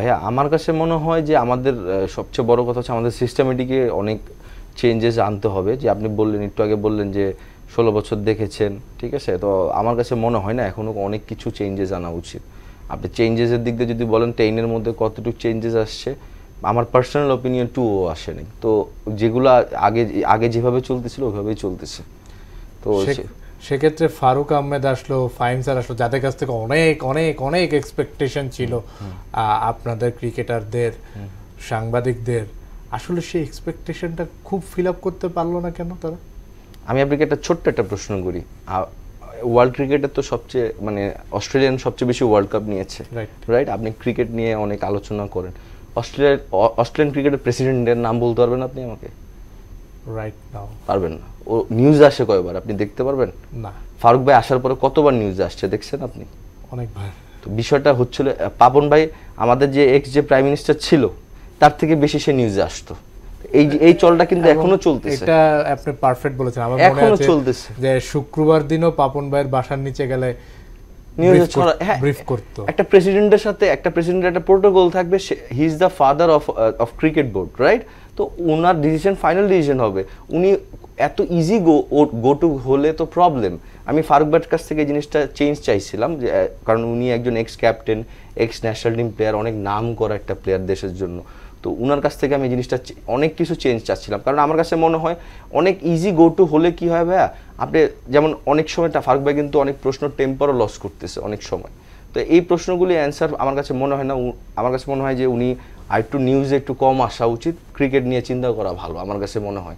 ভাইয়া আমার কাছে মনে হয় যে আমাদের সবচেয়ে বড় কথা হচ্ছে আমাদের সিস্টেমেটিকে অনেক চেঞ্জেস আনতে হবে। যে আপনি বললেন, একটু আগে বললেন যে 16 বছর দেখেছেন, ঠিক আছে? তো আমার কাছে মনে হয় না এখনও অনেক কিছু চেঞ্জেস আনা উচিত। আপনি চেঞ্জেসের দিক দিয়ে যদি বলেন 10-এর মধ্যে কতটুকু চেঞ্জেস আসছে, আমার পার্সোনাল ওপিনিয়ন 2ও আসেনি। তো যেগুলো আগে আগে যেভাবে চলতেছিল ওইভাবেই চলতেছে। তো সেক্ষেত্রে ফারুক আহমেদ আসলো, ফাহিম স্যার আসলো, যাদের কাছ থেকে অনেক অনেক অনেক এক্সপেকটেশন ছিল আপনাদের ক্রিকেটারদের, সাংবাদিকদের, আসলে সেই এক্সপেকটেশনটা খুব ফিল আপ করতে পারলো না কেন তারা? আমি আপনাকে একটা ছোট্ট একটা প্রশ্ন করি। ওয়ার্ল্ড ক্রিকেটের তো সবচেয়ে অস্ট্রেলিয়ান সবচেয়ে বেশি ওয়ার্ল্ড কাপ নিয়েছে, রাইট? আপনি ক্রিকেট নিয়ে অনেক আলোচনা করেন। অস্ট্রেলিয়ান ক্রিকেটের প্রেসিডেন্টের নাম বলতে পারবেন আপনি আমাকে? রাইট নাও পারবেন না। ও নিউজ আসে কয়বার আপনি দেখতে পারবেন? না। ফারুক ভাই আসার পরে কতবার নিউজ আসছে দেখছেন আপনি? অনেকবার। তো বিষয়টা হচ্ছিল পাপন ভাই আমাদের যে যে প্রাইম মিনিস্টার ছিল তার থেকে বেশি সে নিউজে আসতো। এই চলটা কিন্তু এখনো চলতেছে। এটা আপনি পারফেক্ট বলেছেন। আমার মনে আছে এখনো চলতেছে যে শুক্রবার দিনও পাপন ভাইয়ের বাসার নিচে গেলে নিউজে ছড়া ব্রিফ করত। একটা প্রেসিডেন্টের সাথে একটা প্রেসিডেন্টের একটা প্রোটোকল থাকবে, he is the father of cricket board, right? তো ওনার ডিসিশন ফাইনাল ডিসিশন হবে। উনি এত ইজি গো টু হলে তো প্রবলেম। আমি ফারুক ভাইয়ের কাছ থেকে এই জিনিসটা চেঞ্জ চাইছিলাম, যে কারণ উনি একজন x captain, x national team player, অনেক নাম করা একটা প্লেয়ার দেশের জন্য। তো উনার কাছ থেকে আমি জিনিসটা অনেক কিছু চেঞ্জ চাচ্ছিলাম, কারণ আমার কাছে মনে হয় অনেক ইজি গো টু হলে কি হয় ভাইয়া, আপনি যেমন অনেক সময়টা ফারুক ভাই কিন্তু অনেক প্রশ্ন টেম্পারও লস করতেছে অনেক সময়। তো এই প্রশ্নগুলি অ্যান্সার আমার কাছে মনে হয় না। আমার কাছে মনে হয় যে উনি আর একটু নিউজে একটু কম আসা উচিত, ক্রিকেট নিয়ে চিন্তা করা ভালো আমার কাছে মনে হয়।